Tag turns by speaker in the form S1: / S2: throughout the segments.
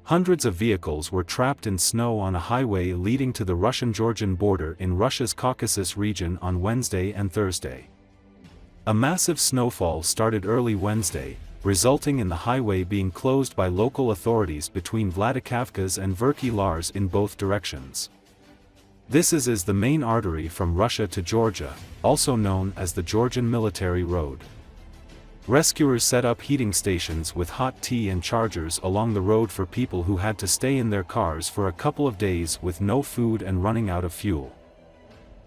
S1: Hundreds of vehicles were trapped in snow on a highway leading to the Russian-Georgian border in Russia's Caucasus region on Wednesday and Thursday. A massive snowfall started early Wednesday, resulting in the highway being closed by local authorities between Vladikavkaz and Verkhiy Lars in both directions. This is the main artery from Russia to Georgia, also known as the Georgian Military Road. Rescuers set up heating stations with hot tea and chargers along the road for people who had to stay in their cars for a couple of days with no food and running out of fuel.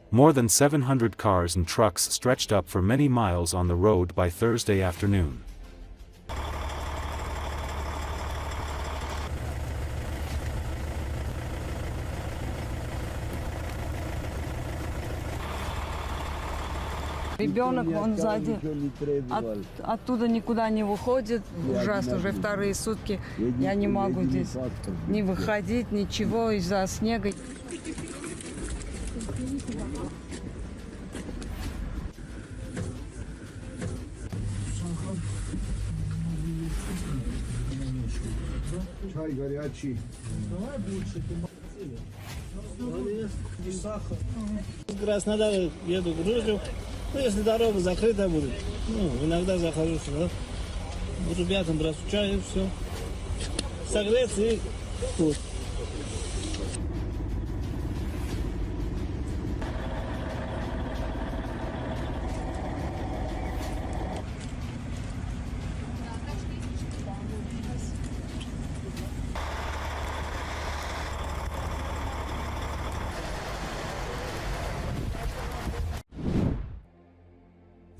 S1: More than 700 cars and trucks stretched up for many miles on the road by Thursday afternoon.
S2: Ребенок, он сзади, оттуда никуда не выходит, ужасно, уже вторые сутки я не могу здесь не выходить, ничего из-за снега.
S3: Чай горячий. Давай больше.
S4: Краснодар еду в Грузию. Ну, если дорога закрыта будет, иногда захожу сюда. Ребятам бросаю чай и все. Согреться и тут.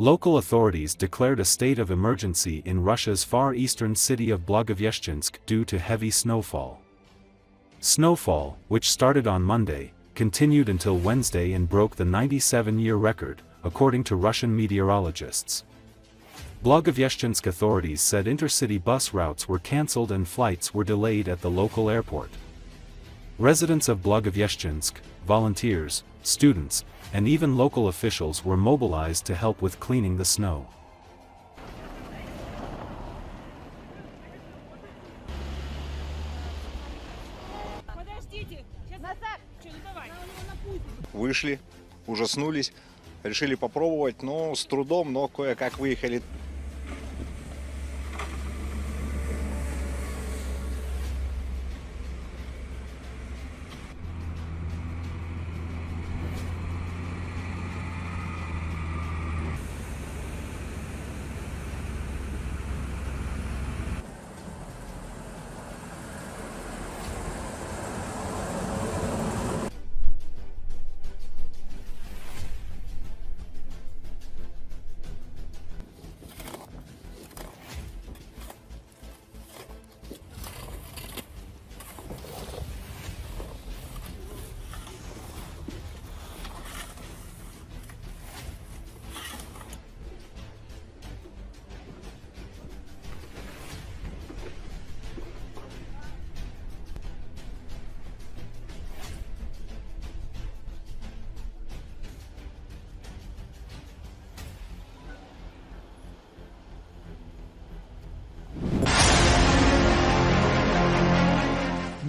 S1: Local authorities declared a state of emergency in Russia's far eastern city of Blagoveshchensk due to heavy snowfall. Snowfall, which started on Monday, continued until Wednesday and broke the 97-year record, according to Russian meteorologists. Blagoveshchensk authorities said intercity bus routes were cancelled and flights were delayed at the local airport. Residents of Blagoveshchensk, volunteers, students, and even local officials were mobilized to help with cleaning the snow.
S5: Вышли, ужаснулись, решили попробовать, но с трудом, но кое-как выехали.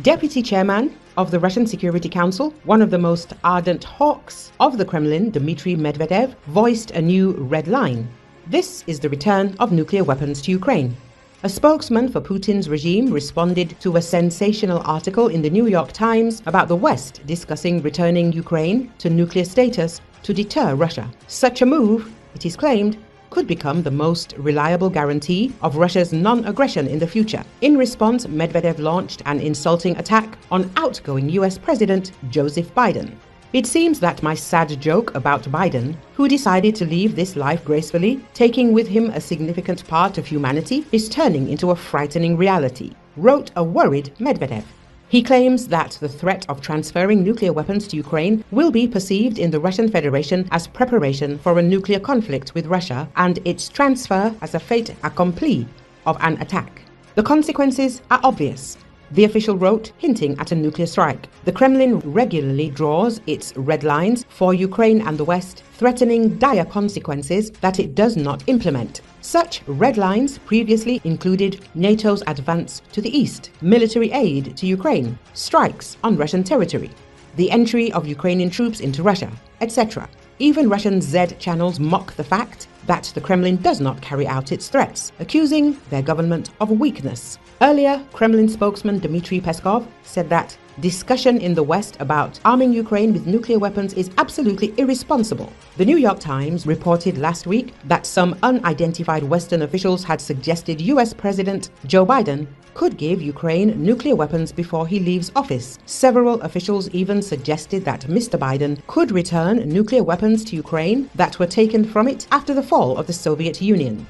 S6: Deputy Chairman of the Russian Security Council, one of the most ardent hawks of the Kremlin, Dmitry Medvedev, voiced a new red line. This is the return of nuclear weapons to Ukraine. A spokesman for Putin's regime responded to a sensational article in the New York Times about the West discussing returning Ukraine to nuclear status to deter Russia. Such a move, it is claimed, could become the most reliable guarantee of Russia's non-aggression in the future. In response, Medvedev launched an insulting attack on outgoing US President Joseph Biden. It seems that my sad joke about Biden, who decided to leave this life gracefully, taking with him a significant part of humanity, is turning into a frightening reality, wrote a worried Medvedev. He claims that the threat of transferring nuclear weapons to Ukraine will be perceived in the Russian Federation as preparation for a nuclear conflict with Russia and its transfer as a fait accompli of an attack. The consequences are obvious. the official wrote, hinting at a nuclear strike. The Kremlin regularly draws its red lines for Ukraine and the West, threatening dire consequences that it does not implement. Such red lines previously included NATO's advance to the east, military aid to Ukraine, strikes on Russian territory, the entry of Ukrainian troops into Russia, etc. Even Russian Z channels mock the fact that the Kremlin does not carry out its threats, accusing their government of weakness. Earlier, Kremlin spokesman Dmitry Peskov said that discussion in the West about arming Ukraine with nuclear weapons is absolutely irresponsible. The New York Times reported last week that some unidentified Western officials had suggested US President Joe Biden could give Ukraine nuclear weapons before he leaves office. Several officials even suggested that Mr. Biden could return nuclear weapons to Ukraine that were taken from it after the fall of the Soviet Union.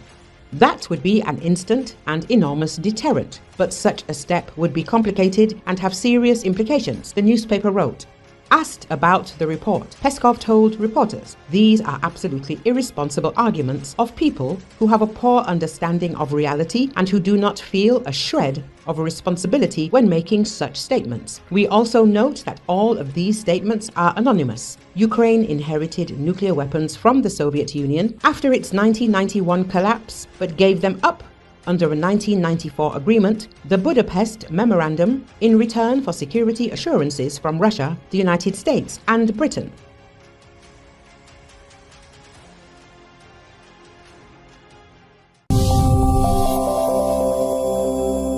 S6: That would be an instant and enormous deterrent, but such a step would be complicated and have serious implications, the newspaper wrote. Asked about the report, Peskov told reporters, "These are absolutely irresponsible arguments of people who have a poor understanding of reality and who do not feel a shred of a responsibility when making such statements. We also note that all of these statements are anonymous. Ukraine inherited nuclear weapons from the Soviet Union after its 1991 collapse, but gave them up under a 1994 agreement, the Budapest Memorandum, in return for security assurances from Russia, the United States, and Britain.